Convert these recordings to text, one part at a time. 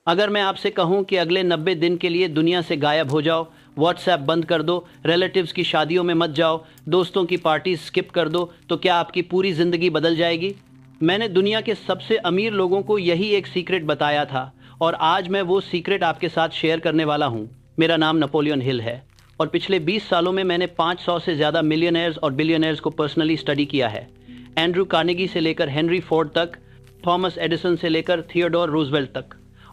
अगर मैं आपसे कहूं कि अगले 90 दिन के लिए दुनिया से गायब हो जाओ, व्हाट्सएप बंद कर दो, रिलेटिव्स की शादियों में मत जाओ, दोस्तों की पार्टी स्किप कर दो, तो क्या आपकी पूरी ज़िंदगी बदल जाएगी? मैंने दुनिया के सबसे अमीर लोगों को यही एक सीक्रेट बताया था और आज मैं वो सीक्रेट आपके साथ शेयर करने वाला हूँ। मेरा नाम नेपोलियन हिल है और पिछले 20 सालों में मैंने 500 से ज़्यादा मिलियनेयर्स और बिलियनेयर्स को पर्सनली स्टडी किया है। एंड्रू कार्नेगी से लेकर हेनरी फोर्ड तक, थॉमस एडिसन से लेकर थियोडोर रूजवेल्ट तक।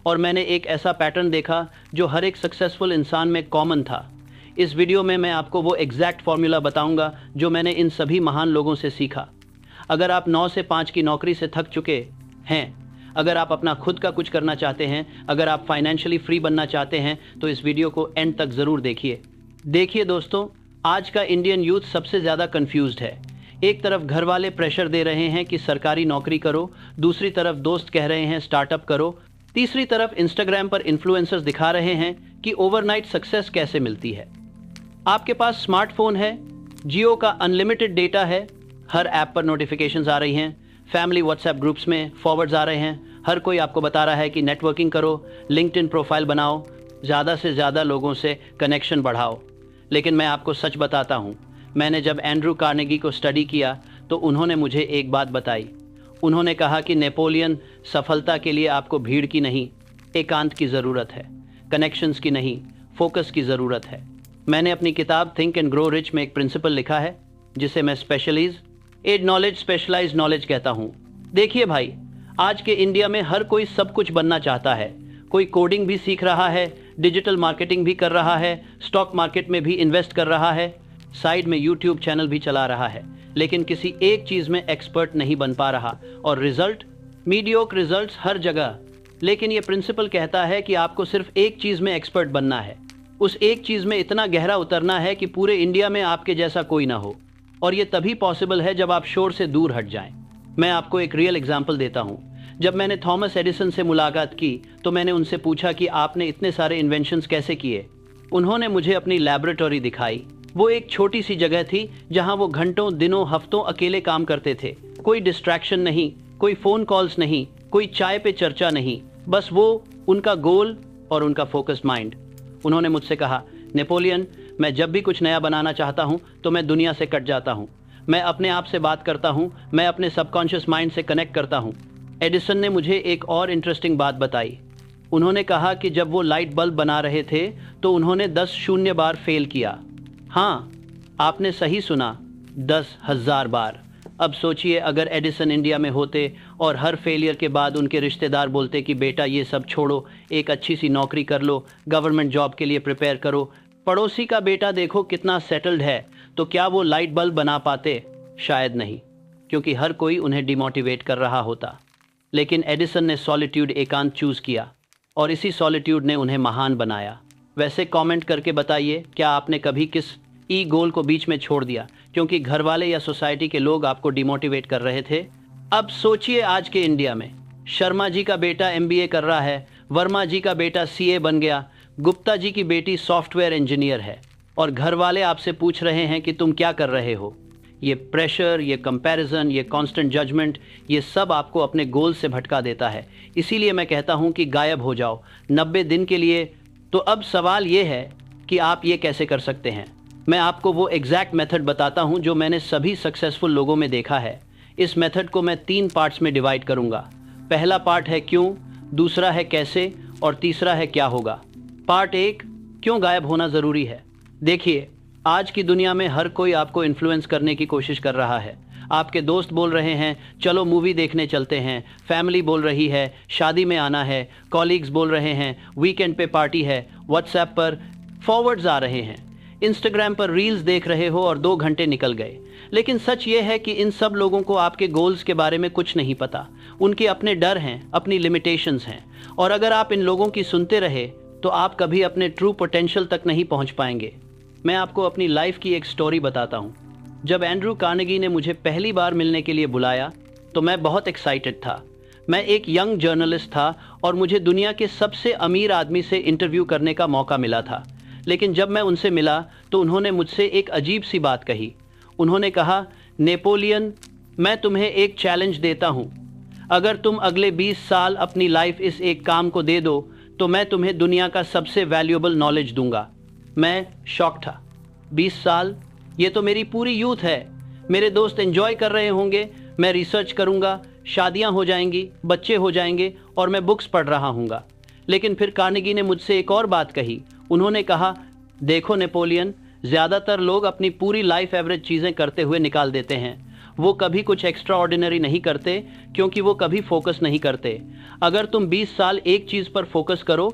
और मैंने एक ऐसा पैटर्न देखा जो हर एक सक्सेसफुल इंसान में कॉमन था। इस वीडियो में मैं आपको वो एग्जैक्ट फॉर्मूला बताऊंगा जो मैंने इन सभी महान लोगों से सीखा। अगर आप 9 से 5 की नौकरी से थक चुके हैं, अगर आप अपना खुद का कुछ करना चाहते हैं, अगर आप फाइनेंशियली फ्री बनना चाहते हैं, तो इस वीडियो को एंड तक ज़रूर देखिए दोस्तों, आज का इंडियन यूथ सबसे ज़्यादा कंफ्यूज्ड है। एक तरफ घर वाले प्रेशर दे रहे हैं कि सरकारी नौकरी करो, दूसरी तरफ दोस्त कह रहे हैं स्टार्टअप करो, तीसरी तरफ इंस्टाग्राम पर इन्फ्लुएंसर्स दिखा रहे हैं कि ओवरनाइट सक्सेस कैसे मिलती है। आपके पास स्मार्टफोन है, जियो का अनलिमिटेड डेटा है, हर ऐप पर नोटिफिकेशंस आ रही हैं, फैमिली व्हाट्सएप ग्रुप्स में फॉरवर्ड्स आ रहे हैं, हर कोई आपको बता रहा है कि नेटवर्किंग करो, लिंक्डइन प्रोफाइल बनाओ, ज़्यादा से ज़्यादा लोगों से कनेक्शन बढ़ाओ। लेकिन मैं आपको सच बताता हूँ, मैंने जब एंड्रू कार्नेगी को स्टडी किया तो उन्होंने मुझे एक बात बताई। उन्होंने कहा कि नेपोलियन, सफलता के लिए आपको भीड़ की नहीं, एकांत की ज़रूरत है, कनेक्शंस की नहीं, फोकस की ज़रूरत है। मैंने अपनी किताब थिंक एंड ग्रो रिच में एक प्रिंसिपल लिखा है जिसे मैं स्पेशलाइज नॉलेज कहता हूँ। देखिए भाई, आज के इंडिया में हर कोई सब कुछ बनना चाहता है। कोई कोडिंग भी सीख रहा है, डिजिटल मार्केटिंग भी कर रहा है, स्टॉक मार्केट में भी इन्वेस्ट कर रहा है, साइड में यूट्यूब चैनल भी चला रहा है, लेकिन किसी एक चीज़ में एक्सपर्ट नहीं बन पा रहा और रिजल्ट मीडियोक्र रिजल्ट्स हर जगह। लेकिन ये प्रिंसिपल कहता है कि आपको सिर्फ एक चीज़ में एक्सपर्ट बनना है, उस एक चीज़ में इतना गहरा उतरना है कि पूरे इंडिया में आपके जैसा कोई ना हो। और ये तभी पॉसिबल है जब आप शोर से दूर हट जाएं। मैं आपको एक रियल एग्जाम्पल देता हूँ। जब मैंने थॉमस एडिसन से मुलाकात की तो मैंने उनसे पूछा कि आपने इतने सारे इन्वेंशंस कैसे किए। उन्होंने मुझे अपनी लैबोरेटरी दिखाई। वो एक छोटी सी जगह थी जहां वो घंटों, दिनों, हफ्तों अकेले काम करते थे। कोई डिस्ट्रैक्शन नहीं, कोई फ़ोन कॉल्स नहीं, कोई चाय पे चर्चा नहीं, बस वो, उनका गोल और उनका फोकस्ड माइंड। उन्होंने मुझसे कहा, नेपोलियन, मैं जब भी कुछ नया बनाना चाहता हूं तो मैं दुनिया से कट जाता हूं, मैं अपने आप से बात करता हूं, मैं अपने सबकॉन्शियस माइंड से कनेक्ट करता हूं। एडिसन ने मुझे एक और इंटरेस्टिंग बात बताई। उन्होंने कहा कि जब वो लाइट बल्ब बना रहे थे तो उन्होंने 10 बार फेल किया। हाँ, आपने सही सुना, 10,000 बार। अब सोचिए, अगर एडिसन इंडिया में होते और हर फेलियर के बाद उनके रिश्तेदार बोलते कि बेटा ये सब छोड़ो, एक अच्छी सी नौकरी कर लो, गवर्नमेंट जॉब के लिए प्रिपेयर करो, पड़ोसी का बेटा देखो कितना सेटल्ड है, तो क्या वो लाइट बल्ब बना पाते? शायद नहीं, क्योंकि हर कोई उन्हें डिमोटिवेट कर रहा होता। लेकिन एडिसन ने सॉलिट्यूड, एकांत चूज़ किया और इसी सॉलिट्यूड ने उन्हें महान बनाया। वैसे कमेंट करके बताइए, क्या आपने कभी किस गोल को बीच में छोड़ दिया क्योंकि घर वाले या सोसाइटी के लोग आपको डिमोटिवेट कर रहे थे? अब सोचिए, आज के इंडिया में शर्मा जी का बेटा MBA कर रहा है, वर्मा जी का बेटा CA बन गया, गुप्ता जी की बेटी सॉफ्टवेयर इंजीनियर है, और घर वाले आपसे पूछ रहे हैं कि तुम क्या कर रहे हो। ये प्रेशर, ये कंपैरिजन, ये कांस्टेंट जजमेंट, ये सब आपको अपने गोल से भटका देता है। इसीलिए मैं कहता हूँ कि गायब हो जाओ 90 दिन के लिए। तो अब सवाल ये है कि आप ये कैसे कर सकते हैं। मैं आपको वो एग्जैक्ट मेथड बताता हूँ जो मैंने सभी सक्सेसफुल लोगों में देखा है। इस मेथड को मैं 3 पार्ट्स में डिवाइड करूँगा। पहला पार्ट है क्यों, दूसरा है कैसे और तीसरा है क्या होगा। पार्ट 1, क्यों गायब होना ज़रूरी है। देखिए, आज की दुनिया में हर कोई आपको इन्फ्लुएंस करने की कोशिश कर रहा है। आपके दोस्त बोल रहे हैं चलो मूवी देखने चलते हैं, फैमिली बोल रही है शादी में आना है, कॉलीग्स बोल रहे हैं वीकेंड पे पार्टी है, व्हाट्सएप पर फॉरवर्ड्स आ रहे हैं, इंस्टाग्राम पर रील्स देख रहे हो और 2 घंटे निकल गए। लेकिन सच ये है कि इन सब लोगों को आपके गोल्स के बारे में कुछ नहीं पता। उनके अपने डर हैं, अपनी लिमिटेशंस हैं, और अगर आप इन लोगों की सुनते रहे तो आप कभी अपने ट्रू पोटेंशियल तक नहीं पहुंच पाएंगे। मैं आपको अपनी लाइफ की एक स्टोरी बताता हूं। जब एंड्रू कार्नेगी ने मुझे पहली बार मिलने के लिए बुलाया तो मैं बहुत एक्साइटेड था। मैं एक यंग जर्नलिस्ट था और मुझे दुनिया के सबसे अमीर आदमी से इंटरव्यू करने का मौका मिला था। लेकिन जब मैं उनसे मिला तो उन्होंने मुझसे एक अजीब सी बात कही। उन्होंने कहा, नेपोलियन, मैं तुम्हें एक चैलेंज देता हूँ। अगर तुम अगले 20 साल अपनी लाइफ इस एक काम को दे दो तो मैं तुम्हें दुनिया का सबसे वैल्यूएबल नॉलेज दूंगा। मैं शॉक था। 20 साल, ये तो मेरी पूरी यूथ है। मेरे दोस्त एंजॉय कर रहे होंगे, मैं रिसर्च करूंगा, शादियां हो जाएंगी, बच्चे हो जाएंगे और मैं बुक्स पढ़ रहा हूँगा। लेकिन फिर कार्नेगी ने मुझसे एक और बात कही। उन्होंने कहा, देखो नेपोलियन, ज़्यादातर लोग अपनी पूरी लाइफ एवरेज चीज़ें करते हुए निकाल देते हैं। वो कभी कुछ एक्स्ट्रा ऑर्डिनरी नहीं करते क्योंकि वो कभी फोकस नहीं करते। अगर तुम 20 साल एक चीज़ पर फोकस करो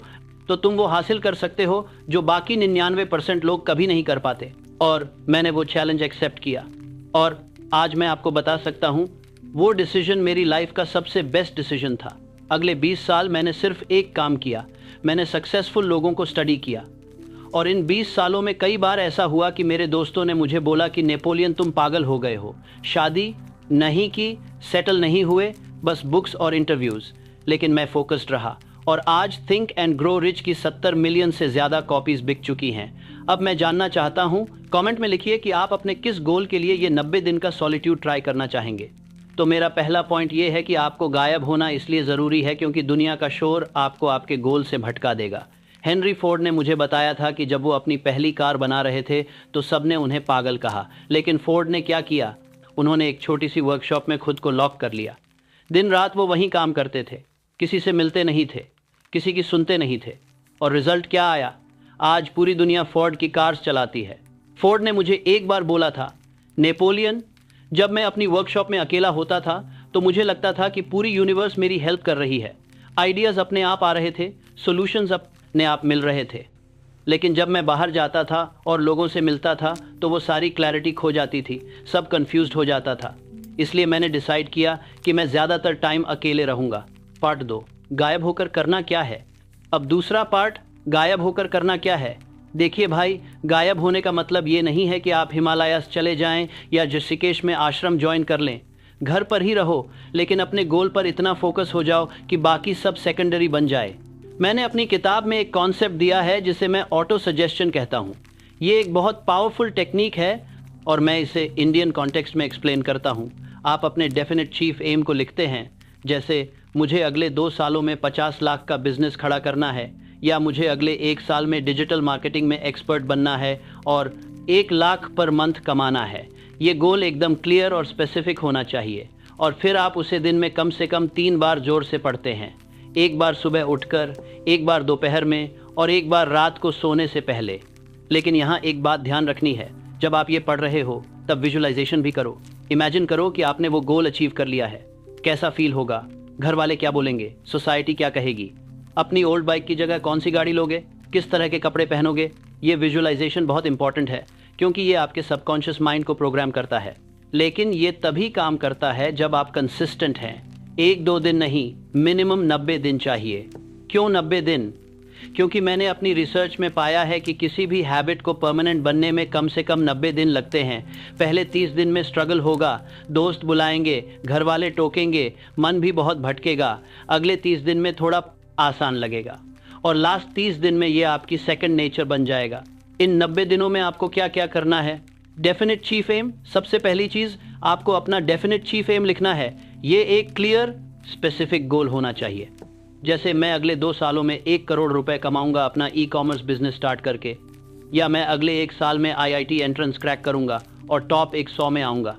तो तुम वो हासिल कर सकते हो जो बाकी 99% लोग कभी नहीं कर पाते। और मैंने वो चैलेंज एक्सेप्ट किया और आज मैं आपको बता सकता हूँ वो डिसीजन मेरी लाइफ का सबसे बेस्ट डिसीजन था। अगले 20 साल मैंने सिर्फ एक काम किया, मैंने सक्सेसफुल लोगों को स्टडी किया। और इन 20 सालों में कई बार ऐसा हुआ कि मेरे दोस्तों ने मुझे बोला कि नेपोलियन तुम पागल हो गए हो, शादी नहीं की, सेटल नहीं हुए, बस बुक्स और इंटरव्यूज़। लेकिन मैं फोकस्ड रहा और आज थिंक एंड ग्रो रिच की 70 मिलियन से ज़्यादा कॉपीज़ बिक चुकी हैं। अब मैं जानना चाहता हूँ, कमेंट में लिखिए कि आप अपने किस गोल के लिए ये 90 दिन का सॉलिट्यूड ट्राई करना चाहेंगे। तो मेरा पहला पॉइंट ये है कि आपको गायब होना इसलिए ज़रूरी है क्योंकि दुनिया का शोर आपको आपके गोल से भटका देगा। हेनरी फोर्ड ने मुझे बताया था कि जब वो अपनी पहली कार बना रहे थे तो सबने उन्हें पागल कहा, लेकिन फोर्ड ने क्या किया, उन्होंने एक छोटी सी वर्कशॉप में खुद को लॉक कर लिया। दिन रात वो वहीं काम करते थे, किसी से मिलते नहीं थे, किसी की सुनते नहीं थे। और रिजल्ट क्या आया? आज पूरी दुनिया फोर्ड की कार्स चलाती है। फोर्ड ने मुझे एक बार बोला था, नेपोलियन, जब मैं अपनी वर्कशॉप में अकेला होता था तो मुझे लगता था कि पूरी यूनिवर्स मेरी हेल्प कर रही है। आइडियाज़ अपने आप आ रहे थे, सॉल्यूशंस अपने आप मिल रहे थे। लेकिन जब मैं बाहर जाता था और लोगों से मिलता था तो वो सारी क्लैरिटी खो जाती थी, सब कंफ्यूज्ड हो जाता था। इसलिए मैंने डिसाइड किया कि मैं ज़्यादातर टाइम अकेले रहूँगा। पार्ट 2, गायब होकर करना क्या है। अब दूसरा पार्ट, गायब होकर करना क्या है। देखिए भाई, गायब होने का मतलब ये नहीं है कि आप हिमालयास चले जाएं या ऋषिकेश में आश्रम ज्वाइन कर लें। घर पर ही रहो, लेकिन अपने गोल पर इतना फोकस हो जाओ कि बाकी सब सेकेंडरी बन जाए। मैंने अपनी किताब में एक कॉन्सेप्ट दिया है जिसे मैं ऑटो सजेशन कहता हूँ। ये एक बहुत पावरफुल टेक्निक है और मैं इसे इंडियन कॉन्टेक्स्ट में एक्सप्लेन करता हूँ। आप अपने डेफिनेट चीफ एम को लिखते हैं, जैसे मुझे अगले 2 सालों में 50 लाख का बिजनेस खड़ा करना है, या मुझे अगले 1 साल में डिजिटल मार्केटिंग में एक्सपर्ट बनना है और 1 लाख पर मंथ कमाना है। ये गोल एकदम क्लियर और स्पेसिफिक होना चाहिए और फिर आप उसे दिन में कम से कम 3 बार जोर से पढ़ते हैं। एक बार सुबह उठकर, एक बार दोपहर में और एक बार रात को सोने से पहले। लेकिन यहाँ एक बात ध्यान रखनी है, जब आप ये पढ़ रहे हो तब विजुअलाइजेशन भी करो। इमेजिन करो कि आपने वो गोल अचीव कर लिया है। कैसा फील होगा? घर वाले क्या बोलेंगे? सोसाइटी क्या कहेगी? अपनी ओल्ड बाइक की जगह कौन सी गाड़ी लोगे? किस तरह के कपड़े पहनोगे? ये विजुअलाइजेशन बहुत इंपॉर्टेंट है क्योंकि ये आपके सबकॉन्शियस माइंड को प्रोग्राम करता है। लेकिन ये तभी काम करता है जब आप कंसिस्टेंट हैं। 1-2 दिन नहीं, मिनिमम 90 दिन चाहिए। क्यों 90 दिन? क्योंकि मैंने अपनी रिसर्च में पाया है कि किसी भी हैबिट को परमानेंट बनने में कम से कम 90 दिन लगते हैं। पहले 30 दिन में स्ट्रगल होगा, दोस्त बुलाएंगे, घर वाले टोकेंगे, मन भी बहुत भटकेगा। अगले 30 दिन में थोड़ा आसान लगेगा और लास्ट 30 दिन में ये आपकी सेकंड नेचर बन जाएगा। इन 90 दिनों में आपको क्या क्या करना है? Definite chief aim. सबसे पहली चीज़, आपको अपना डेफिनेट चीफ एम लिखना है। ये एक क्लियर स्पेसिफिक गोल होना चाहिए। जैसे मैं अगले 2 सालों में 1 करोड़ रुपए कमाऊंगा अपना ई-कॉमर्स बिजनेस स्टार्ट करके, या मैं अगले 1 साल में IIT एंट्रेंस क्रैक करूंगा और टॉप 100 में आऊंगा।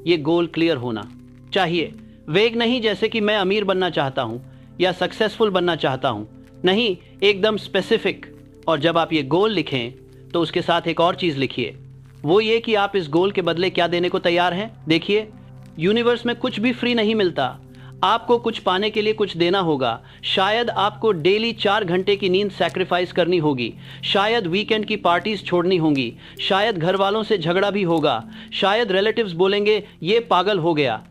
ये गोल क्लियर होना चाहिए। वेग नहीं, जैसे कि मैं अमीर बनना चाहता हूं या सक्सेसफुल बनना चाहता हूं। नहीं, एकदम स्पेसिफिक। और जब आप ये गोल लिखें तो उसके साथ एक और चीज़ लिखिए, वो ये कि आप इस गोल के बदले क्या देने को तैयार हैं। देखिए, यूनिवर्स में कुछ भी फ्री नहीं मिलता। आपको कुछ पाने के लिए कुछ देना होगा। शायद आपको डेली 4 घंटे की नींद सैक्रिफाइस करनी होगी, शायद वीकेंड की पार्टीज छोड़नी होंगी, शायद घर वालों से झगड़ा भी होगा, शायद रिलेटिव्स बोलेंगे ये पागल हो गया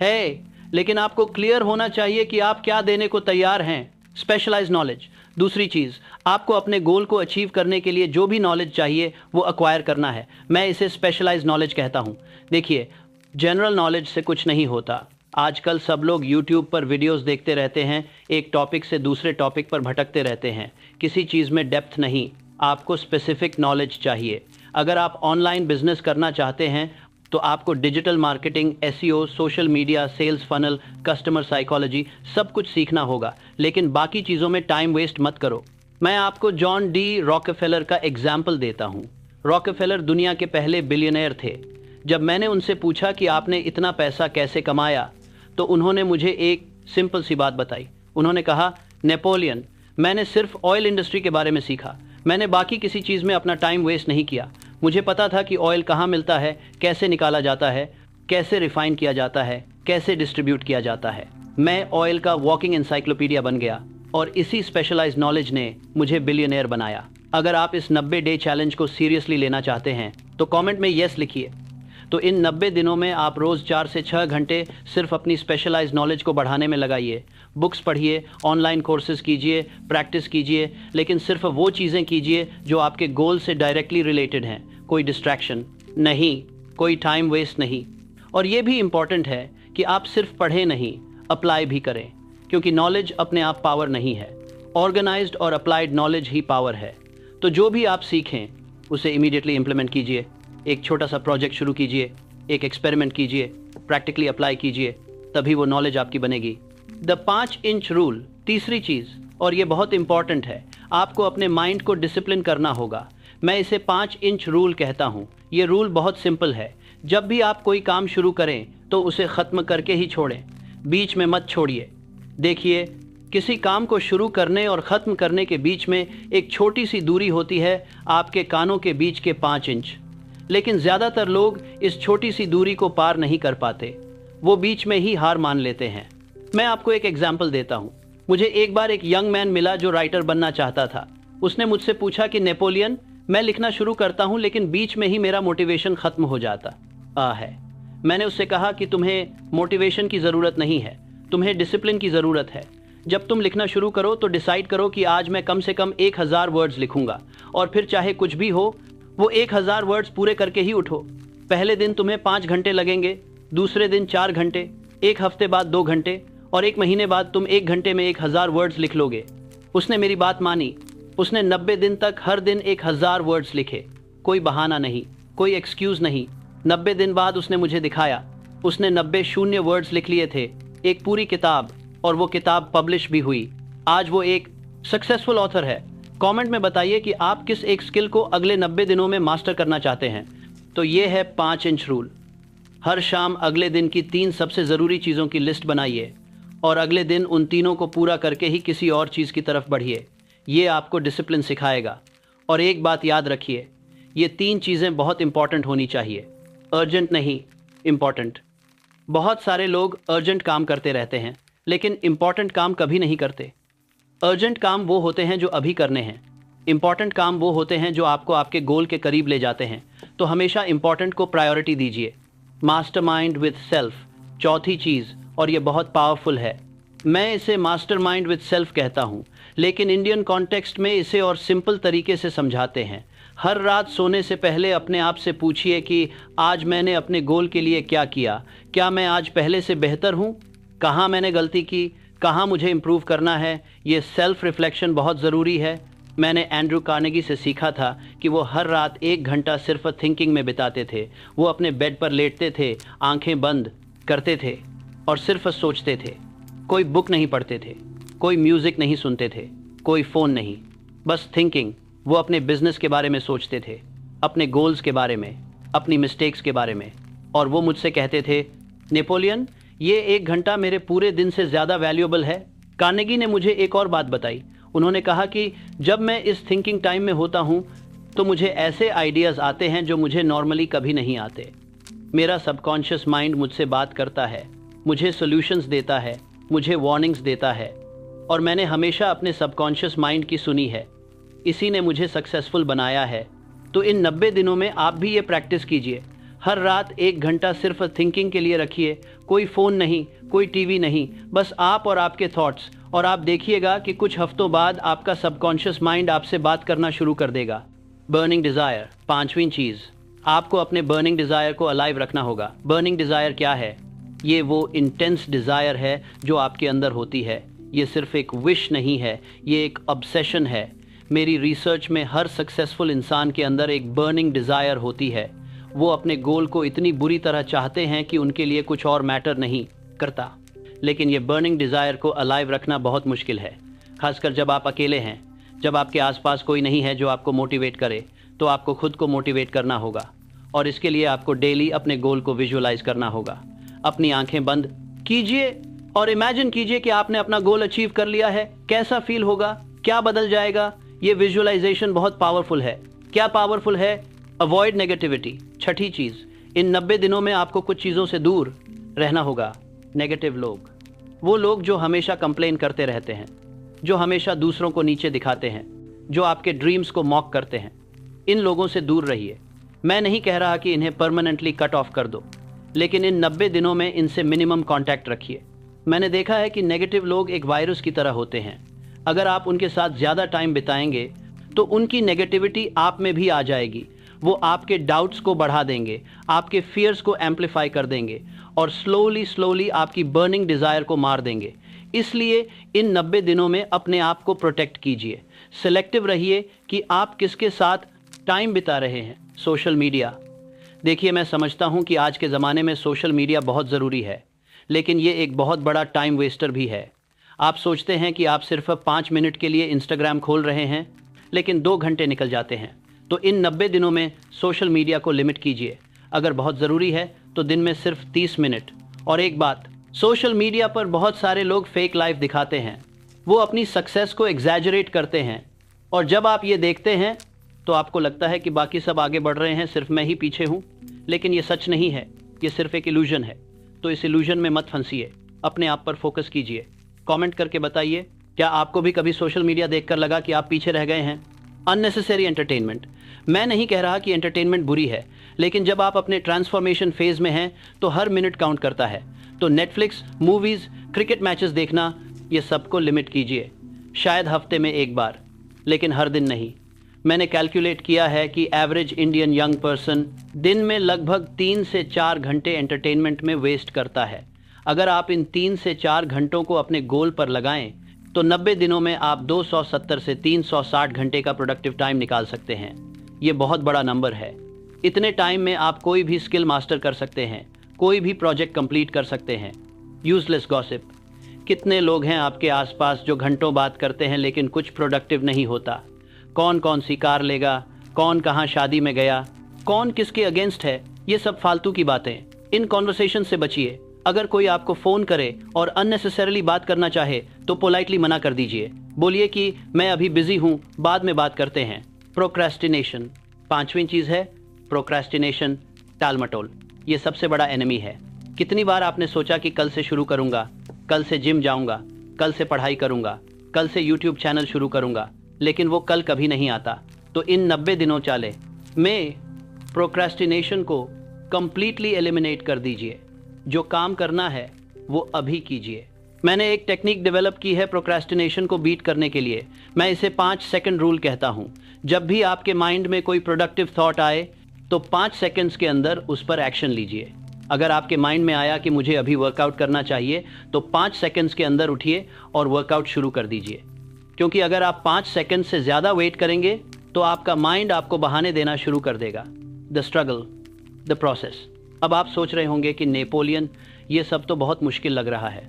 है। लेकिन आपको क्लियर होना चाहिए कि आप क्या देने को तैयार हैं। Specialised knowledge. दूसरी चीज़, आपको अपने गोल को अचीव करने के लिए जो भी नॉलेज चाहिए वो अक्वायर करना है। मैं इसे स्पेशलाइज्ड नॉलेज कहता हूँ। देखिए, जनरल नॉलेज से कुछ नहीं होता। आजकल सब लोग YouTube पर वीडियोस देखते रहते हैं, एक टॉपिक से दूसरे टॉपिक पर भटकते रहते हैं। किसी चीज़ में डेप्थ नहीं, आपको स्पेसिफिक नॉलेज चाहिए। अगर आप ऑनलाइन बिजनेस करना चाहते हैं तो आपको digital marketing, SEO, social media, sales funnel, customer psychology सब कुछ सीखना होगा, लेकिन बाकी चीज़ों में टाइम वेस्ट मत करो। मैं आपको जॉन डी रॉकफेलर का एग्जाम्पल देता हूँ। रॉकफेलर दुनिया के पहले बिलियनर थे। जब मैंने उनसे पूछा कि आपने इतना पैसा कैसे कमाया, तो उन्होंने मुझे एक सिंपल सी बात बताई। उन्होंने कहा, नेपोलियन, मैंने सिर्फ ऑयल इंडस्ट्री के बारे में सीखा, मैंने बाकी किसी चीज़ में अपना टाइम वेस्ट नहीं किया। मुझे पता था कि ऑयल कहाँ मिलता है, कैसे निकाला जाता है, कैसे रिफाइन किया जाता है, कैसे डिस्ट्रीब्यूट किया जाता है। मैं ऑयल का वॉकिंग एनसाइक्लोपीडिया बन गया और इसी स्पेशलाइज्ड नॉलेज ने मुझे बिलियनर बनाया। अगर आप इस 90 डे चैलेंज को सीरियसली लेना चाहते हैं तो कमेंट में येस लिखिए। तो इन 90 दिनों में आप रोज़ 4 से 6 घंटे सिर्फ अपनी स्पेशलाइज्ड नॉलेज को बढ़ाने में लगाइए। बुक्स पढ़िए, ऑनलाइन कोर्सेज कीजिए, प्रैक्टिस कीजिए, लेकिन सिर्फ वो चीज़ें कीजिए जो आपके गोल से डायरेक्टली रिलेटेड हैं। कोई डिस्ट्रैक्शन नहीं, कोई टाइम वेस्ट नहीं। और ये भी इम्पॉर्टेंट है कि आप सिर्फ पढ़ें नहीं, अप्लाई भी करें, क्योंकि नॉलेज अपने आप पावर नहीं है। ऑर्गेनाइज्ड और अप्लाइड नॉलेज ही पावर है। तो जो भी आप सीखें उसे इमीडिएटली इम्प्लीमेंट कीजिए। एक छोटा सा प्रोजेक्ट शुरू कीजिए, एक एक्सपेरिमेंट कीजिए, प्रैक्टिकली अप्लाई कीजिए, तभी वो नॉलेज आपकी बनेगी। द 5 इंच रूल, तीसरी चीज़, और ये बहुत इंपॉर्टेंट है, आपको अपने माइंड को डिसिप्लिन करना होगा। मैं इसे 5 इंच रूल कहता हूँ। ये रूल बहुत सिंपल है। जब भी आप कोई काम शुरू करें तो उसे ख़त्म करके ही छोड़ें, बीच में मत छोड़िए। देखिए, किसी काम को शुरू करने और ख़त्म करने के बीच में एक छोटी सी दूरी होती है, आपके कानों के बीच के 5 इंच। लेकिन ज़्यादातर लोग इस छोटी सी दूरी को पार नहीं कर पाते, वो बीच में ही हार मान लेते हैं। मैं आपको एक एग्जाम्पल देता हूँ। मुझे एक बार एक यंग मैन मिला जो राइटर बनना चाहता था। उसने मुझसे पूछा कि नेपोलियन, मैं लिखना शुरू करता हूँ लेकिन बीच में ही मेरा मोटिवेशन ख़त्म हो जाता है। मैंने उससे कहा कि तुम्हें मोटिवेशन की ज़रूरत नहीं है, तुम्हें डिसिप्लिन की ज़रूरत है। जब तुम लिखना शुरू करो तो डिसाइड करो कि आज मैं कम से कम 1000 वर्ड्स लिखूंगा, और फिर चाहे कुछ भी हो वो 1000 वर्ड्स पूरे करके ही उठो। पहले दिन तुम्हें 5 घंटे लगेंगे, दूसरे दिन 4 घंटे, एक हफ्ते बाद 2 घंटे, और 1 महीने बाद तुम 1 घंटे में 1000 वर्ड्स लिख लोगे। उसने मेरी बात मानी। उसने 90 दिन तक हर दिन 1000 वर्ड्स लिखे। कोई बहाना नहीं, कोई एक्सक्यूज़ नहीं। 90 दिन बाद उसने मुझे दिखाया। उसने 90 शून्य वर्ड्स लिख लिए थे, एक पूरी किताब, और वो किताब पब्लिश भी हुई। आज वो एक सक्सेसफुल ऑथर है। कमेंट में बताइए कि आप किस एक स्किल को अगले 90 दिनों में मास्टर करना चाहते हैं। तो ये है 5 इंच रूल। हर शाम अगले दिन की 3 सबसे ज़रूरी चीज़ों की लिस्ट बनाइए और अगले दिन उन तीनों को पूरा करके ही किसी और चीज़ की तरफ बढ़िए। ये आपको डिसिप्लिन सिखाएगा। और एक बात याद रखिए, ये 3 चीज़ें बहुत इंपॉर्टेंट होनी चाहिए, अर्जेंट नहीं, इम्पॉर्टेंट। बहुत सारे लोग अर्जेंट काम करते रहते हैं लेकिन इम्पॉर्टेंट काम कभी नहीं करते। अर्जेंट काम वो होते हैं जो अभी करने हैं, इम्पॉर्टेंट काम वो होते हैं जो आपको आपके गोल के करीब ले जाते हैं। तो हमेशा इम्पॉर्टेंट को प्रायोरिटी दीजिए। मास्टरमाइंड विद सेल्फ, चौथी चीज़, और ये बहुत पावरफुल है। मैं इसे मास्टरमाइंड विद सेल्फ कहता हूँ, लेकिन इंडियन कॉन्टेक्स्ट में इसे और सिंपल तरीके से समझाते हैं। हर रात सोने से पहले अपने आप से पूछिए कि आज मैंने अपने गोल के लिए क्या किया, क्या मैं आज पहले से बेहतर हूँ, कहाँ मैंने गलती की, कहाँ मुझे इम्प्रूव करना है। ये सेल्फ रिफ्लेक्शन बहुत ज़रूरी है। मैंने एंड्रू कार्नेगी से सीखा था कि वो हर रात 1 घंटा सिर्फ थिंकिंग में बिताते थे। वो अपने बेड पर लेटते थे, आंखें बंद करते थे और सिर्फ सोचते थे। कोई बुक नहीं पढ़ते थे, कोई म्यूज़िक नहीं सुनते थे, कोई फ़ोन नहीं, बस थिंकिंग। वो अपने बिजनेस के बारे में सोचते थे, अपने गोल्स के बारे में, अपनी मिस्टेक्स के बारे में। और वो मुझसे कहते थे, नेपोलियन, ये 1 घंटा मेरे पूरे दिन से ज़्यादा वैल्यूएबल है। कार्नेगी ने मुझे एक और बात बताई। उन्होंने कहा कि जब मैं इस थिंकिंग टाइम में होता हूँ तो मुझे ऐसे आइडियाज़ आते हैं जो मुझे नॉर्मली कभी नहीं आते। मेरा सबकॉन्शियस माइंड मुझसे बात करता है, मुझे सॉल्यूशंस देता है, मुझे वार्निंग्स देता है, और मैंने हमेशा अपने सबकॉन्शियस माइंड की सुनी है। इसी ने मुझे सक्सेसफुल बनाया है। तो इन 90 दिनों में आप भी ये प्रैक्टिस कीजिए। हर रात 1 घंटा सिर्फ थिंकिंग के लिए रखिए। कोई फ़ोन नहीं, कोई टीवी नहीं, बस आप और आपके थॉट्स। और आप देखिएगा कि कुछ हफ्तों बाद आपका सबकॉन्शियस माइंड आपसे बात करना शुरू कर देगा। बर्निंग डिज़ायर, 5वीं चीज़, आपको अपने बर्निंग डिज़ायर को अलाइव रखना होगा। बर्निंग डिज़ायर क्या है? ये वो इंटेंस डिज़ायर है जो आपके अंदर होती है। ये सिर्फ एक विश नहीं है, ये एक ऑब्सेशन है। मेरी रिसर्च में हर सक्सेसफुल इंसान के अंदर एक बर्निंग डिज़ायर होती है। वो अपने गोल को इतनी बुरी तरह चाहते हैं कि उनके लिए कुछ और मैटर नहीं करता। लेकिन ये बर्निंग डिज़ायर को अलाइव रखना बहुत मुश्किल है, खासकर जब आप अकेले हैं, जब आपके आसपास कोई नहीं है जो आपको मोटिवेट करे। तो आपको खुद को मोटिवेट करना होगा और इसके लिए आपको डेली अपने गोल को विजुअलाइज करना होगा। अपनी आंखें बंद कीजिए और इमेजिन कीजिए कि आपने अपना गोल अचीव कर लिया है। कैसा फील होगा, क्या बदल जाएगा? ये विजुअलाइजेशन बहुत पावरफुल है। क्या पावरफुल है? Avoid negativity. छठी चीज़, इन 90 दिनों में आपको कुछ चीज़ों से दूर रहना होगा। नेगेटिव लोग, वो लोग जो हमेशा कंप्लेन करते रहते हैं, जो हमेशा दूसरों को नीचे दिखाते हैं, जो आपके ड्रीम्स को मॉक करते हैं, इन लोगों से दूर रहिए। मैं नहीं कह रहा कि इन्हें परमानेंटली कट ऑफ कर दो, लेकिन इन 90 दिनों में इनसे मिनिमम कांटेक्ट रखिए। मैंने देखा है कि नेगेटिव लोग एक वायरस की तरह होते हैं। अगर आप उनके साथ ज़्यादा टाइम बिताएंगे तो उनकी नेगेटिविटी आप में भी आ जाएगी। वो आपके डाउट्स को बढ़ा देंगे, आपके फियर्स को एम्पलीफाई कर देंगे और स्लोली आपकी बर्निंग डिज़ायर को मार देंगे। इसलिए इन 90 दिनों में अपने आप को प्रोटेक्ट कीजिए। सिलेक्टिव रहिए कि आप किसके साथ टाइम बिता रहे हैं। सोशल मीडिया, देखिए मैं समझता हूँ कि आज के ज़माने में सोशल मीडिया बहुत ज़रूरी है, लेकिन ये एक बहुत बड़ा टाइम वेस्टर भी है। आप सोचते हैं कि आप सिर्फ 5 मिनट के लिए इंस्टाग्राम खोल रहे हैं, लेकिन 2 घंटे निकल जाते हैं। तो इन 90 दिनों में सोशल मीडिया को लिमिट कीजिए। अगर बहुत ज़रूरी है तो दिन में सिर्फ 30 मिनट। और एक बात, सोशल मीडिया पर बहुत सारे लोग फेक लाइफ दिखाते हैं। वो अपनी सक्सेस को एग्जैजरेट करते हैं और जब आप ये देखते हैं तो आपको लगता है कि बाकी सब आगे बढ़ रहे हैं, सिर्फ मैं ही पीछे हूँ। लेकिन ये सच नहीं है, ये सिर्फ एक इल्यूजन है। तो इस इल्यूजन में मत फंसिए, अपने आप पर फोकस कीजिए। कमेंट करके बताइए, क्या आपको भी कभी सोशल मीडिया देखकर लगा कि आप पीछे रह गए हैं? अननेसेसरी एंटरटेनमेंट, मैं नहीं कह रहा कि एंटरटेनमेंट बुरी है, लेकिन जब आप अपने ट्रांसफॉर्मेशन फेज में हैं तो हर मिनट काउंट करता है। तो नेटफ्लिक्स, मूवीज़, क्रिकेट मैचेस देखना, ये सबको लिमिट कीजिए। शायद हफ्ते में एक बार, लेकिन हर दिन नहीं। मैंने कैलकुलेट किया है कि एवरेज इंडियन यंग पर्सन दिन में लगभग 3 से 4 घंटे एंटरटेनमेंट में वेस्ट करता है। अगर आप इन 3 से 4 घंटों को अपने गोल पर लगाएं तो 90 दिनों में आप 270 से 360 घंटे का प्रोडक्टिव टाइम निकाल सकते हैं। ये बहुत बड़ा नंबर है। इतने टाइम में आप कोई भी स्किल मास्टर कर सकते हैं, कोई भी प्रोजेक्ट कंप्लीट कर सकते हैं। यूजलेस गॉसिप, कितने लोग हैं आपके आसपास जो घंटों बात करते हैं लेकिन कुछ प्रोडक्टिव नहीं होता। कौन कौन सी कार लेगा, कौन कहाँ शादी में गया, कौन किसके अगेंस्ट है, ये सब फालतू की बातें। इन कॉन्वर्सेशन से बचिए। अगर कोई आपको फ़ोन करे और अननेसेसरली बात करना चाहे तो पोलाइटली मना कर दीजिए। बोलिए कि मैं अभी बिजी हूँ, बाद में बात करते हैं। प्रोक्रेस्टिनेशन, 5वीं चीज़ है प्रोक्रेस्टिनेशन, टाल मटोल। ये सबसे बड़ा एनिमी है। कितनी बार आपने सोचा कि कल से शुरू करूँगा, कल से जिम जाऊँगा, कल से पढ़ाई करूँगा, कल से यूट्यूब चैनल शुरू करूँगा, लेकिन वो कल कभी नहीं आता। तो इन 90 दिनों चाले में प्रोक्रेस्टिनेशन को कंप्लीटली एलिमिनेट कर दीजिए। जो काम करना है वो अभी कीजिए। मैंने एक टेक्निक डेवलप की है प्रोक्रेस्टिनेशन को बीट करने के लिए। मैं इसे 5 सेकंड रूल कहता हूँ। जब भी आपके माइंड में कोई प्रोडक्टिव थॉट आए तो 5 सेकंड्स के अंदर उस पर एक्शन लीजिए। अगर आपके माइंड में आया कि मुझे अभी वर्कआउट करना चाहिए तो 5 सेकंड्स के अंदर उठिए और वर्कआउट शुरू कर दीजिए। क्योंकि अगर आप 5 सेकंड से ज़्यादा वेट करेंगे तो आपका माइंड आपको बहाने देना शुरू कर देगा। The struggle, the process. अब आप सोच रहे होंगे कि नेपोलियन, ये सब तो बहुत मुश्किल लग रहा है।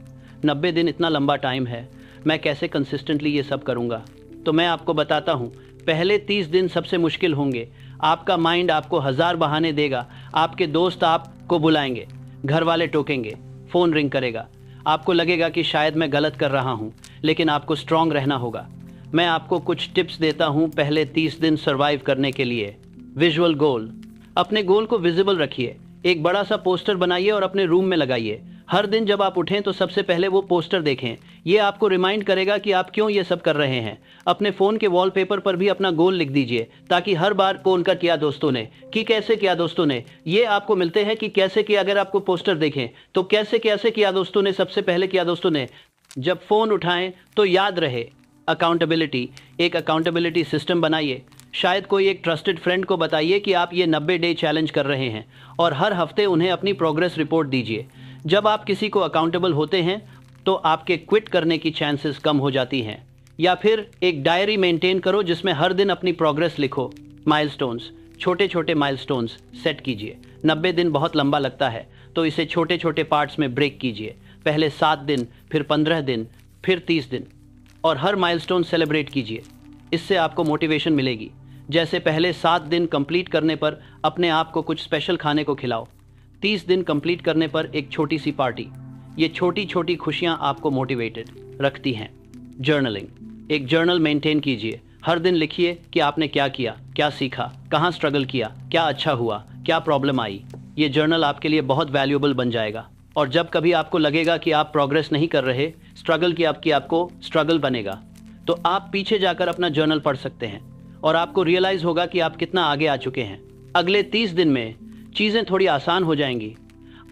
90 दिन इतना लंबा टाइम है, मैं कैसे कंसिस्टेंटली ये सब करूँगा? तो मैं आपको बताता हूँ, पहले 30 दिन सबसे मुश्किल होंगे। आपका माइंड आपको 1000 बहाने देगा। आपके दोस्त आपको बुलाएंगे, घर वाले टोकेंगे, फ़ोन रिंग करेगा। आपको लगेगा कि शायद मैं गलत कर रहा हूँ, लेकिन आपको स्ट्रांग रहना होगा। मैं आपको कुछ टिप्स देता हूँ पहले 30 दिन सर्वाइव करने के लिए। विजुअल गोल, अपने गोल को विजिबल रखिए। एक बड़ा सा पोस्टर बनाइए और अपने रूम में लगाइए। हर दिन जब आप उठें तो सबसे पहले वो पोस्टर देखें। ये आपको रिमाइंड करेगा कि आप क्यों ये सब कर रहे हैं। अपने फ़ोन के वॉलपेपर पर भी अपना गोल लिख दीजिए, ताकि हर बार कौन का किया दोस्तों ने, कि कैसे किया दोस्तों ने, ये आपको मिलते हैं कि कैसे किया। अगर आपको पोस्टर देखें तो कैसे कैसे किया दोस्तों ने, सबसे पहले किया दोस्तों ने। जब फ़ोन उठाएं तो याद रहे अकाउंटेबिलिटी। एक अकाउंटेबिलिटी सिस्टम बनाइए। शायद कोई एक ट्रस्टेड फ्रेंड को बताइए कि आप ये 90 डे चैलेंज कर रहे हैं और हर हफ्ते उन्हें अपनी प्रोग्रेस रिपोर्ट दीजिए। जब आप किसी को अकाउंटेबल होते हैं तो आपके क्विट करने की चांसेस कम हो जाती हैं। या फिर एक डायरी मेंटेन करो जिसमें हर दिन अपनी प्रोग्रेस लिखो। माइलस्टोन्स, छोटे छोटे माइलस्टोन्स सेट कीजिए। 90 दिन बहुत लंबा लगता है, तो इसे छोटे छोटे पार्ट्स में ब्रेक कीजिए। पहले 7 दिन, फिर 15 दिन, फिर 30 दिन, और हर माइलस्टोन सेलिब्रेट कीजिए। इससे आपको मोटिवेशन मिलेगी। जैसे पहले 7 दिन कंप्लीट करने पर अपने आप को कुछ स्पेशल खाने को खिलाओ। 30 दिन कंप्लीट करने पर एक छोटी सी पार्टी। ये छोटी छोटी खुशियाँ आपको मोटिवेटेड रखती हैं। जर्नलिंग, एक जर्नल मेंटेन कीजिए। हर दिन लिखिए कि आपने क्या किया, क्या सीखा, कहाँ स्ट्रगल किया, क्या अच्छा हुआ, क्या प्रॉब्लम आई। ये जर्नल आपके लिए बहुत वैल्यूएबल बन जाएगा। और जब कभी आपको लगेगा कि आप प्रोग्रेस नहीं कर रहे, स्ट्रगल की आपको स्ट्रगल बनेगा, तो आप पीछे जाकर अपना जर्नल पढ़ सकते हैं और आपको रियलाइज़ होगा कि आप कितना आगे आ चुके हैं। अगले 30 दिन में चीज़ें थोड़ी आसान हो जाएंगी।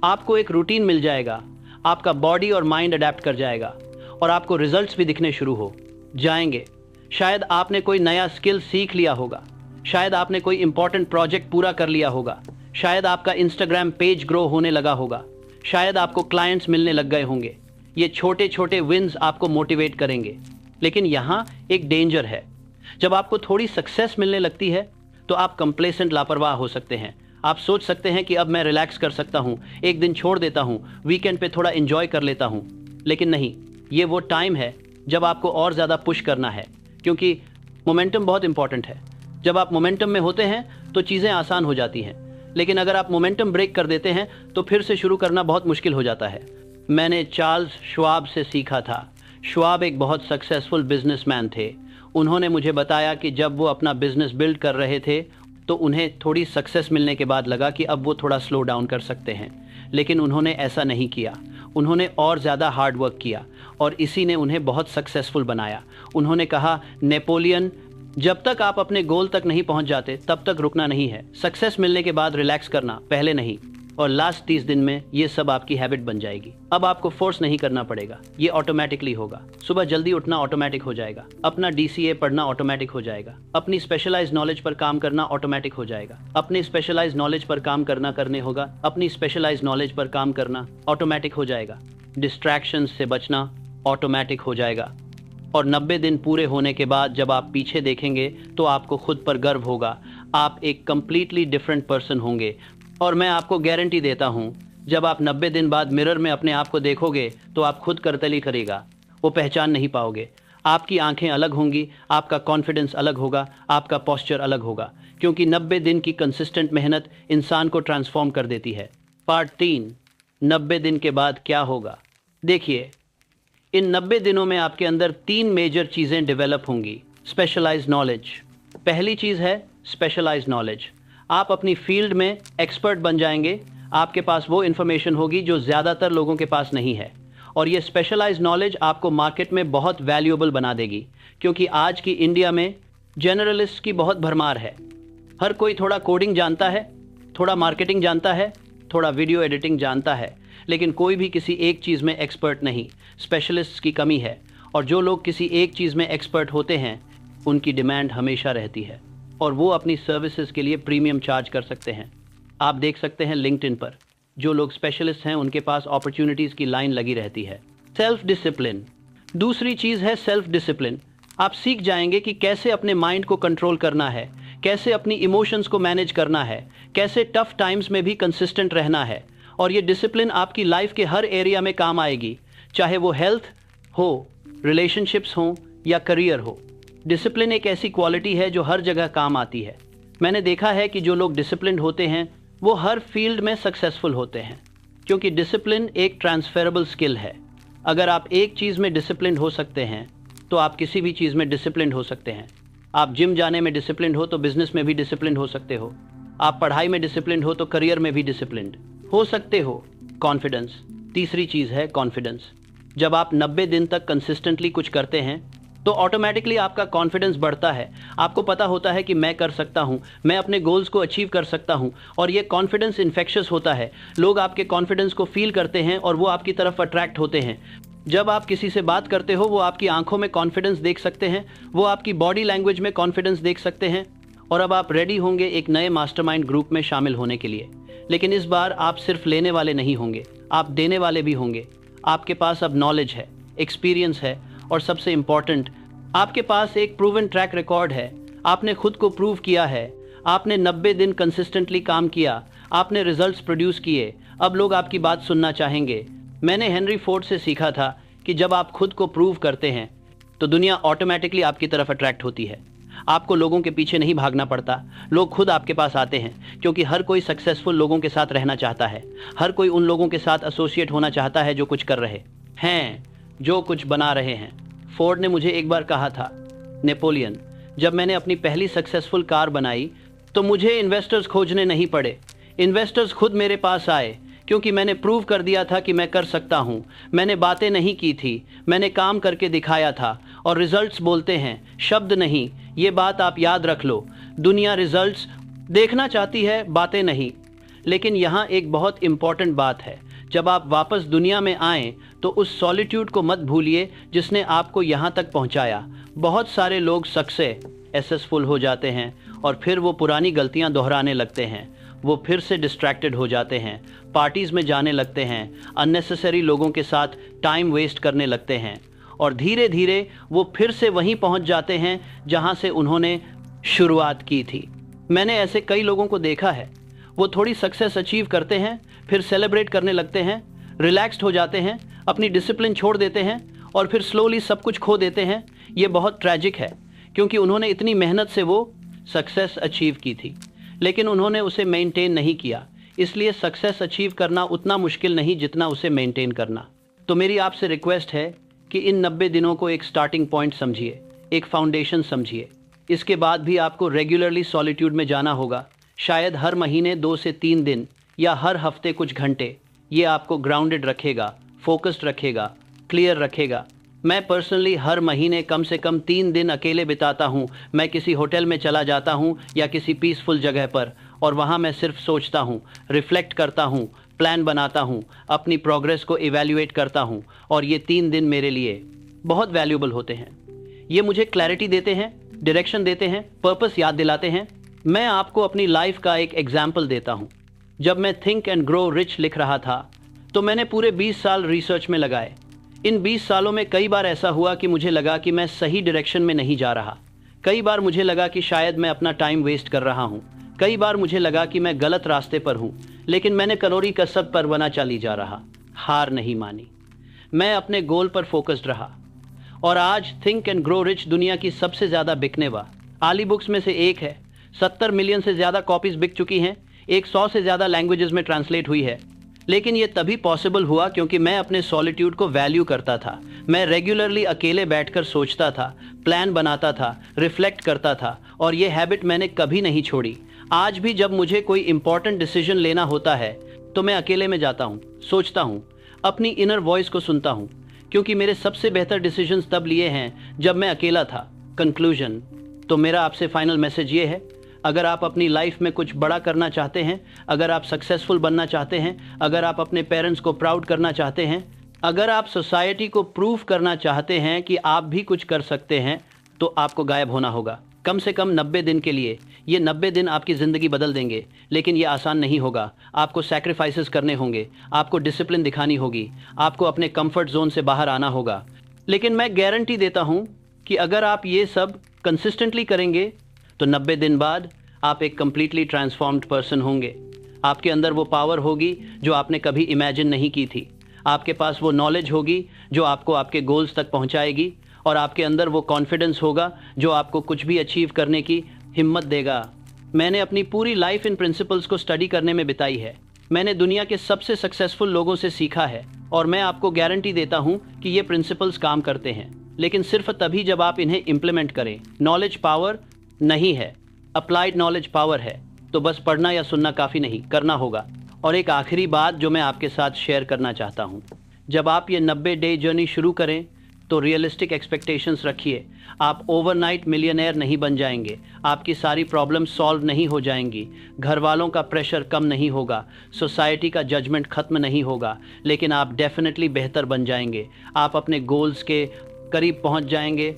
आपको एक रूटीन मिल जाएगा, आपका बॉडी और माइंड अडेप्ट कर जाएगा और आपको रिजल्ट्स भी दिखने शुरू हो जाएंगे। शायद आपने कोई नया स्किल सीख लिया होगा, शायद आपने कोई इंपॉर्टेंट प्रोजेक्ट पूरा कर लिया होगा, शायद आपका इंस्टाग्राम पेज ग्रो होने लगा होगा, शायद आपको क्लाइंट्स मिलने लग गए होंगे। ये छोटे छोटे विन्स आपको मोटिवेट करेंगे। लेकिन यहाँ एक डेंजर है। जब आपको थोड़ी सक्सेस मिलने लगती है तो आप कंप्लेसेंट, लापरवाह हो सकते हैं। आप सोच सकते हैं कि अब मैं रिलैक्स कर सकता हूँ, एक दिन छोड़ देता हूँ, वीकेंड पे थोड़ा एंजॉय कर लेता हूँ। लेकिन नहीं, ये वो टाइम है जब आपको और ज़्यादा पुश करना है, क्योंकि मोमेंटम बहुत इंपॉर्टेंट है। जब आप मोमेंटम में होते हैं तो चीज़ें आसान हो जाती हैं, लेकिन अगर आप मोमेंटम ब्रेक कर देते हैं तो फिर से शुरू करना बहुत मुश्किल हो जाता है। मैंने चार्ल्स श्वाब से सीखा था। श्वाब एक बहुत सक्सेसफुल बिजनेसमैन थे। उन्होंने मुझे बताया कि जब वो अपना बिजनेस बिल्ड कर रहे थे तो उन्हें थोड़ी सक्सेस मिलने के बाद लगा कि अब वो थोड़ा स्लो डाउन कर सकते हैं, लेकिन उन्होंने ऐसा नहीं किया। उन्होंने और ज़्यादा हार्ड वर्क किया और इसी ने उन्हें बहुत सक्सेसफुल बनाया। उन्होंने कहा, नेपोलियन, जब तक आप अपने गोल तक नहीं पहुंच जाते तब तक रुकना नहीं है। सक्सेस मिलने के बाद रिलैक्स करना, पहले नहीं। और लास्ट 30 दिन में ये सब आपकी हैबिट बन जाएगी। अब आपको फोर्स नहीं करना पड़ेगा, ये ऑटोमेटिकली होगा। सुबह जल्दी उठना ऑटोमेटिक हो जाएगा, अपना DCA पढ़ना ऑटोमेटिक हो जाएगा, अपनी स्पेशलाइज्ड नॉलेज पर काम करना ऑटोमेटिक हो जाएगा, अपनी स्पेशलाइज्ड नॉलेज पर काम करने होगा, अपनी स्पेशलाइज्ड नॉलेज पर काम करना ऑटोमेटिक हो जाएगा। डिस्ट्रैक्शंस से बचना ऑटोमेटिक हो जाएगा। और 90 दिन पूरे होने के बाद जब आप पीछे देखेंगे तो आपको खुद पर गर्व होगा। आप एक कंप्लीटली डिफरेंट पर्सन होंगे। और मैं आपको गारंटी देता हूँ, जब आप 90 दिन बाद मिरर में अपने आप को देखोगे तो आप खुद करतली करेगा, वो पहचान नहीं पाओगे। आपकी आंखें अलग होंगी, आपका कॉन्फिडेंस अलग होगा, आपका पोस्चर अलग होगा, क्योंकि 90 दिन की कंसिस्टेंट मेहनत इंसान को ट्रांसफॉर्म कर देती है। पार्ट 3, 90 दिन के बाद क्या होगा। देखिए, इन 90 दिनों में आपके अंदर 3 मेजर चीज़ें डेवलप होंगी। स्पेशलाइज्ड नॉलेज, पहली चीज़ है स्पेशलाइज्ड नॉलेज। आप अपनी फील्ड में एक्सपर्ट बन जाएंगे। आपके पास वो इन्फॉर्मेशन होगी जो ज़्यादातर लोगों के पास नहीं है, और ये स्पेशलाइज्ड नॉलेज आपको मार्केट में बहुत वैल्यूएबल बना देगी, क्योंकि आज की इंडिया में जनरलिस्ट की बहुत भरमार है। हर कोई थोड़ा कोडिंग जानता है, थोड़ा मार्केटिंग जानता है, थोड़ा वीडियो एडिटिंग जानता है, लेकिन कोई भी किसी एक चीज़ में एक्सपर्ट नहीं। स्पेशलिस्ट की कमी है, और जो लोग किसी एक चीज़ में एक्सपर्ट होते हैं उनकी डिमांड हमेशा रहती है, और वो अपनी सर्विसेज के लिए प्रीमियम चार्ज कर सकते हैं। आप देख सकते हैं लिंक्डइन पर जो लोग स्पेशलिस्ट हैं उनके पास अपॉर्चुनिटीज़ की लाइन लगी रहती है। सेल्फ डिसिप्लिन, दूसरी चीज़ है सेल्फ डिसिप्लिन। आप सीख जाएंगे कि कैसे अपने माइंड को कंट्रोल करना है, कैसे अपनी इमोशंस को मैनेज करना है, कैसे टफ टाइम्स में भी कंसिस्टेंट रहना है। और ये डिसिप्लिन आपकी लाइफ के हर एरिया में काम आएगी, चाहे वो हेल्थ हो, रिलेशनशिप्स हो या करियर हो। डिसिप्लिन एक ऐसी क्वालिटी है जो हर जगह काम आती है। मैंने देखा है कि जो लोग डिसिप्लिन्ड होते हैं वो हर फील्ड में सक्सेसफुल होते हैं, क्योंकि डिसिप्लिन एक ट्रांसफरेबल स्किल है। अगर आप एक चीज़ में डिसिप्लिन्ड हो सकते हैं तो आप किसी भी चीज़ में डिसिप्लिन्ड हो सकते हैं। आप जिम जाने में डिसिप्लिन्ड हो तो बिजनेस में भी डिसिप्लिन्ड हो सकते हो। आप पढ़ाई में डिसिप्लिन्ड हो तो करियर में भी डिसिप्लिन्ड हो सकते हो। कॉन्फिडेंस, तीसरी चीज़ है कॉन्फिडेंस। जब आप 90 दिन तक कंसिस्टेंटली कुछ करते हैं तो ऑटोमेटिकली आपका कॉन्फिडेंस बढ़ता है। आपको पता होता है कि मैं कर सकता हूँ, मैं अपने गोल्स को अचीव कर सकता हूँ, और ये कॉन्फिडेंस इन्फेक्शियस होता है। लोग आपके कॉन्फिडेंस को फील करते हैं और वो आपकी तरफ अट्रैक्ट होते हैं। जब आप किसी से बात करते हो वो आपकी आंखों में कॉन्फिडेंस देख सकते हैं, वो आपकी बॉडी लैंग्वेज में कॉन्फिडेंस देख सकते हैं। और अब आप रेडी होंगे एक नए मास्टरमाइंड ग्रुप में शामिल होने के लिए। लेकिन इस बार आप सिर्फ लेने वाले नहीं होंगे, आप देने वाले भी होंगे। आपके पास अब नॉलेज है, एक्सपीरियंस है, और सबसे इम्पॉर्टेंट, आपके पास एक प्रूवन ट्रैक रिकॉर्ड है। आपने खुद को प्रूव किया है। आपने 90 दिन कंसिस्टेंटली काम किया, आपने रिजल्ट्स प्रोड्यूस किए, अब लोग आपकी बात सुनना चाहेंगे। मैंने हेनरी फोर्ड से सीखा था कि जब आप खुद को प्रूव करते हैं तो दुनिया ऑटोमेटिकली आपकी तरफ अट्रैक्ट होती है। आपको लोगों के पीछे नहीं भागना पड़ता, लोग खुद आपके पास आते हैं, क्योंकि हर कोई सक्सेसफुल लोगों के साथ रहना चाहता है। हर कोई उन लोगों के साथ एसोसिएट होना चाहता है जो कुछ कर रहे हैं, जो कुछ बना रहे हैं। फोर्ड ने मुझे एक बार कहा था, नेपोलियन, जब मैंने अपनी पहली सक्सेसफुल कार बनाई तो मुझे इन्वेस्टर्स खोजने नहीं पड़े, इन्वेस्टर्स खुद मेरे पास आए, क्योंकि मैंने प्रूव कर दिया था कि मैं कर सकता हूँ। मैंने बातें नहीं की थी, मैंने काम करके दिखाया था। और रिजल्ट्स बोलते हैं, शब्द नहीं। ये बात आप याद रख लो, दुनिया रिजल्ट्स देखना चाहती है, बातें नहीं। लेकिन यहाँ एक बहुत इंपॉर्टेंट बात है, जब आप वापस दुनिया में आएँ तो उस सॉलिट्यूड को मत भूलिए जिसने आपको यहाँ तक पहुँचाया। बहुत सारे लोग सक्सेसफुल हो जाते हैं और फिर वो पुरानी गलतियाँ दोहराने लगते हैं। वो फिर से डिस्ट्रैक्टेड हो जाते हैं, पार्टीज़ में जाने लगते हैं, अननेसेसरी लोगों के साथ टाइम वेस्ट करने लगते हैं, और धीरे धीरे वो फिर से वहीं पहुंच जाते हैं जहां से उन्होंने शुरुआत की थी। मैंने ऐसे कई लोगों को देखा है। वो थोड़ी सक्सेस अचीव करते हैं, फिर सेलिब्रेट करने लगते हैं, रिलैक्स्ड हो जाते हैं, अपनी डिसिप्लिन छोड़ देते हैं और फिर स्लोली सब कुछ खो देते हैं। ये बहुत ट्रैजिक है, क्योंकि उन्होंने इतनी मेहनत से वो सक्सेस अचीव की थी, लेकिन उन्होंने उसे मेंटेन नहीं किया। इसलिए सक्सेस अचीव करना उतना मुश्किल नहीं जितना उसे मेंटेन करना। तो मेरी आपसे रिक्वेस्ट है कि इन 90 दिनों को एक स्टार्टिंग पॉइंट समझिए, एक फाउंडेशन समझिए। इसके बाद भी आपको रेगुलरली सॉलिट्यूड में जाना होगा, शायद हर महीने 2 से 3 दिन या हर हफ्ते कुछ घंटे। ये आपको ग्राउंडेड रखेगा, फोकस्ड रखेगा, क्लियर रखेगा। मैं पर्सनली हर महीने कम से कम 3 दिन अकेले बिताता हूँ। मैं किसी होटल में चला जाता हूँ या किसी पीसफुल जगह पर, और वहाँ मैं सिर्फ सोचता हूँ, रिफ्लेक्ट करता हूँ, प्लान बनाता हूँ, अपनी प्रोग्रेस को इवैल्यूएट करता हूँ। और ये 3 दिन मेरे लिए बहुत वैल्यूबल होते हैं। ये मुझे क्लैरिटी देते हैं, डायरेक्शन देते हैं, पर्पस याद दिलाते हैं। मैं आपको अपनी लाइफ का एक एग्जाम्पल देता हूँ। जब मैं थिंक एंड ग्रो रिच लिख रहा था तो मैंने पूरे 20 साल रिसर्च में लगाए। इन 20 सालों में कई बार ऐसा हुआ कि मुझे लगा कि मैं सही डायरेक्शन में नहीं जा रहा। कई बार मुझे लगा कि शायद मैं अपना टाइम वेस्ट कर रहा हूँ। कई बार मुझे लगा कि मैं गलत रास्ते पर हूँ, लेकिन मैंने करोड़ी कसरत पर बना चली जा रहा। हार नहीं मानी, मैं अपने गोल पर फोकस्ड रहा। और आज थिंक एंड ग्रो रिच दुनिया की सबसे ज़्यादा बिकने वाली बुक्स में से एक है। 70 मिलियन से ज़्यादा कॉपीज बिक चुकी हैं, 100 से ज़्यादा लैंग्वेजेस में ट्रांसलेट हुई है। लेकिन ये तभी पॉसिबल हुआ क्योंकि मैं अपने सॉलिट्यूड को वैल्यू करता था। मैं रेगुलरली अकेले बैठकर सोचता था, प्लान बनाता था, रिफ्लेक्ट करता था, और ये हैबिट मैंने कभी नहीं छोड़ी। आज भी जब मुझे कोई इंपॉर्टेंट डिसीजन लेना होता है तो मैं अकेले में जाता हूँ, सोचता हूँ, अपनी इनर वॉइस को सुनता हूँ, क्योंकि मेरे सबसे बेहतर डिसीजंस तब लिए हैं जब मैं अकेला था। कंक्लूजन, तो मेरा आपसे फाइनल मैसेज ये है, अगर आप अपनी लाइफ में कुछ बड़ा करना चाहते हैं, अगर आप सक्सेसफुल बनना चाहते हैं, अगर आप अपने पेरेंट्स को प्राउड करना चाहते हैं, अगर आप सोसाइटी को प्रूव करना चाहते हैं कि आप भी कुछ कर सकते हैं, तो आपको गायब होना होगा, कम से कम 90 दिन के लिए। ये 90 दिन आपकी ज़िंदगी बदल देंगे, लेकिन ये आसान नहीं होगा। आपको सैक्रिफाइसेस करने होंगे, आपको डिसिप्लिन दिखानी होगी, आपको अपने कंफर्ट जोन से बाहर आना होगा। लेकिन मैं गारंटी देता हूँ कि अगर आप ये सब कंसिस्टेंटली करेंगे तो 90 दिन बाद आप एक कंप्लीटली ट्रांसफॉर्म्ड पर्सन होंगे। आपके अंदर वो पावर होगी जो आपने कभी इमेजिन नहीं की थी। आपके पास वो नॉलेज होगी जो आपको आपके गोल्स तक पहुंचाएगी, और आपके अंदर वो कॉन्फिडेंस होगा जो आपको कुछ भी अचीव करने की हिम्मत देगा। मैंने अपनी पूरी लाइफ इन प्रिंसिपल्स को स्टडी करने में बिताई है। मैंने दुनिया के सबसे सक्सेसफुल लोगों से सीखा है, और मैं आपको गारंटी देता हूँ कि ये प्रिंसिपल्स काम करते हैं, लेकिन सिर्फ तभी जब आप इन्हें इम्प्लीमेंट करें। नॉलेज पावर नहीं है, अप्लाइड नॉलेज पावर है। तो बस पढ़ना या सुनना काफ़ी नहीं, करना होगा। और एक आखिरी बात जो मैं आपके साथ शेयर करना चाहता हूँ, जब आप ये 90 डे जर्नी शुरू करें तो रियलिस्टिक एक्सपेक्टेशंस रखिए। आप ओवरनाइट मिलियनेयर नहीं बन जाएंगे, आपकी सारी प्रॉब्लम सॉल्व नहीं हो जाएंगी, घर वालों का प्रेशर कम नहीं होगा, सोसाइटी का जजमेंट ख़त्म नहीं होगा, लेकिन आप डेफिनेटली बेहतर बन जाएंगे। आप अपने गोल्स के करीब पहुँच जाएंगे,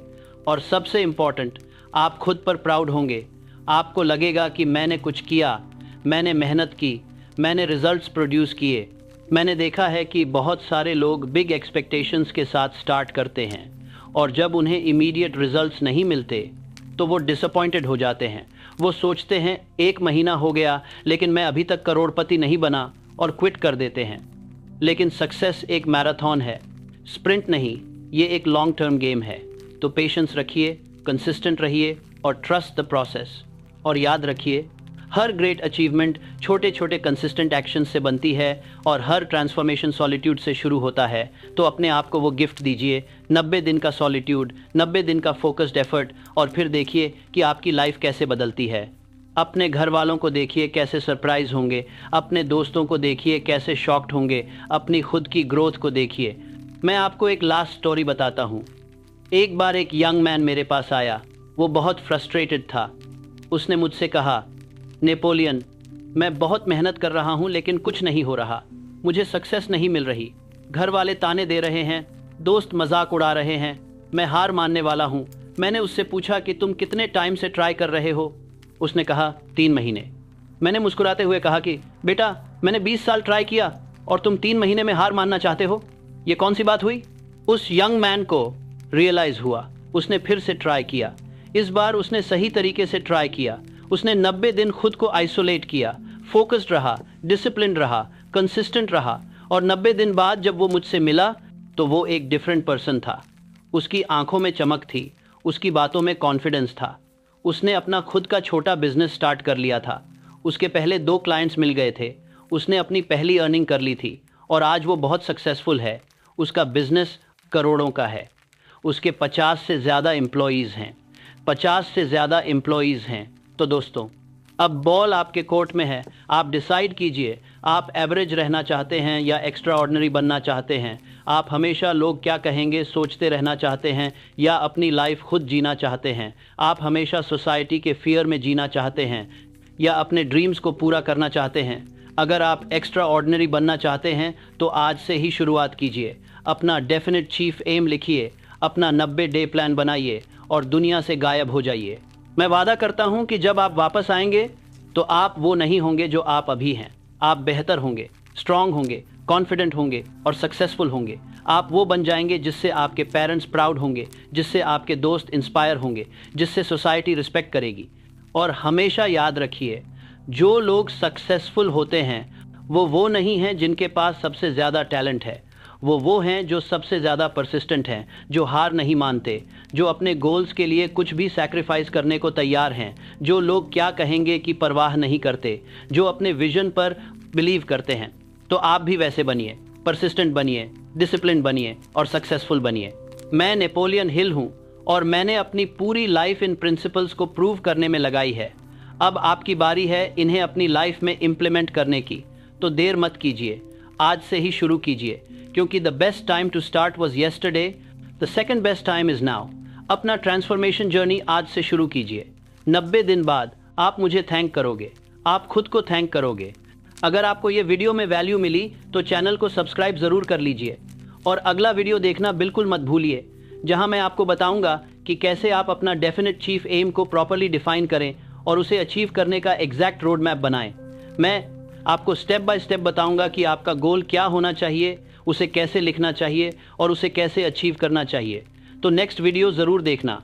और सबसे इम्पॉर्टेंट, आप खुद पर प्राउड होंगे। आपको लगेगा कि मैंने कुछ किया, मैंने मेहनत की, मैंने रिजल्ट्स प्रोड्यूस किए। मैंने देखा है कि बहुत सारे लोग बिग एक्सपेक्टेशंस के साथ स्टार्ट करते हैं, और जब उन्हें इमीडिएट रिजल्ट्स नहीं मिलते तो वो डिसअपॉइंटेड हो जाते हैं। वो सोचते हैं 1 महीना हो गया लेकिन मैं अभी तक करोड़पति नहीं बना, और क्विट कर देते हैं। लेकिन सक्सेस एक मैराथन है, स्प्रिंट नहीं। ये एक लॉन्ग टर्म गेम है। तो पेशेंस रखिए, कंसिस्टेंट रहिए और ट्रस्ट द प्रोसेस। और याद रखिए, हर ग्रेट अचीवमेंट छोटे छोटे कंसिस्टेंट एक्शन से बनती है और हर ट्रांसफॉर्मेशन सॉलिट्यूड से शुरू होता है। तो अपने आप को वो गिफ्ट दीजिए, 90 दिन का सॉलिट्यूड, 90 दिन का फोकस्ड एफर्ट, और फिर देखिए कि आपकी लाइफ कैसे बदलती है। अपने घर वालों को देखिए कैसे सरप्राइज होंगे, अपने दोस्तों को देखिए कैसे शॉक्ड होंगे, अपनी खुद की ग्रोथ को देखिए। मैं आपको एक लास्ट स्टोरी बताता हूँ। एक बार एक यंग मैन मेरे पास आया। वो बहुत फ्रस्ट्रेटेड था। उसने मुझसे कहा, नेपोलियन, मैं बहुत मेहनत कर रहा हूँ लेकिन कुछ नहीं हो रहा, मुझे सक्सेस नहीं मिल रही, घर वाले ताने दे रहे हैं, दोस्त मजाक उड़ा रहे हैं, मैं हार मानने वाला हूँ। मैंने उससे पूछा कि तुम कितने टाइम से ट्राई कर रहे हो? उसने कहा 3 महीने। मैंने मुस्कुराते हुए कहा कि बेटा, मैंने 20 साल ट्राई किया और तुम 3 महीने में हार मानना चाहते हो? ये कौन सी बात हुई? उस यंग मैन को रियलाइज हुआ। उसने फिर से ट्राई किया। इस बार उसने सही तरीके से ट्राई किया। उसने 90 दिन खुद को आइसोलेट किया, फोकस्ड रहा, डिसिप्लिन रहा, कंसिस्टेंट रहा, और 90 दिन बाद जब वो मुझसे मिला तो वो एक डिफरेंट पर्सन था। उसकी आंखों में चमक थी, उसकी बातों में कॉन्फिडेंस था। उसने अपना खुद का छोटा बिजनेस स्टार्ट कर लिया था। उसके पहले 2 क्लाइंट्स मिल गए थे। उसने अपनी पहली अर्निंग कर ली थी और आज वो बहुत सक्सेसफुल है। उसका बिजनेस करोड़ों का है। उसके 50 से ज़्यादा एम्प्लॉयज़ हैं। 50 से ज़्यादा एम्प्लॉयज़ हैं। तो दोस्तों, अब बॉल आपके कोर्ट में है। आप डिसाइड कीजिए, आप एवरेज रहना चाहते हैं या एक्स्ट्रा ऑर्डिनरी बनना चाहते हैं? आप हमेशा लोग क्या कहेंगे सोचते रहना चाहते हैं या अपनी लाइफ खुद जीना चाहते हैं? आप हमेशा सोसाइटी के फियर में जीना चाहते हैं या अपने ड्रीम्स को पूरा करना चाहते हैं? अगर आप एक्स्ट्रा ऑर्डिनरी बनना चाहते हैं तो आज से ही शुरुआत कीजिए। अपना डेफिनेट चीफ एम लिखिए, अपना 90 डे प्लान बनाइए और दुनिया से गायब हो जाइए। मैं वादा करता हूं कि जब आप वापस आएंगे तो आप वो नहीं होंगे जो आप अभी हैं। आप बेहतर होंगे, स्ट्रांग होंगे, कॉन्फिडेंट होंगे और सक्सेसफुल होंगे। आप वो बन जाएंगे जिससे आपके पेरेंट्स प्राउड होंगे, जिससे आपके दोस्त इंस्पायर होंगे, जिससे सोसाइटी रिस्पेक्ट करेगी। और हमेशा याद रखिए, जो लोग सक्सेसफुल होते हैं वो नहीं हैं जिनके पास सबसे ज़्यादा टैलेंट है। वो हैं जो सबसे ज़्यादा परसिस्टेंट हैं, जो हार नहीं मानते, जो अपने गोल्स के लिए कुछ भी सैक्रिफाइस करने को तैयार हैं, जो लोग क्या कहेंगे की परवाह नहीं करते, जो अपने विजन पर बिलीव करते हैं। तो आप भी वैसे बनिए, परसिस्टेंट बनिए, डिसिप्लिन बनिए और सक्सेसफुल बनिए। मैं नेपोलियन हिल हूँ और मैंने अपनी पूरी लाइफ इन प्रिंसिपल्स को प्रूव करने में लगाई है। अब आपकी बारी है इन्हें अपनी लाइफ में इम्प्लीमेंट करने की। तो देर मत कीजिए, आज से ही शुरू कीजिए, क्योंकि the best time to start was yesterday, the second best time is now. अपना ट्रांसफॉर्मेशन जर्नी आज से शुरू कीजिए। 90 दिन बाद आप मुझे थैंक करोगे, आप खुद को थैंक करोगे। अगर आपको ये वीडियो में वैल्यू मिली तो चैनल को सब्सक्राइब ज़रूर कर लीजिए और अगला वीडियो देखना बिल्कुल मत भूलिए, जहां मैं आपको बताऊंगा कि कैसे आप अपना डेफिनेट चीफ एम को प्रॉपर्ली डिफाइन करें और उसे अचीव करने का एग्जैक्ट रोड मैप बनाएं। मैं आपको स्टेप बाय स्टेप बताऊंगा कि आपका गोल क्या होना चाहिए, उसे कैसे लिखना चाहिए और उसे कैसे अचीव करना चाहिए। तो नेक्स्ट वीडियो ज़रूर देखना।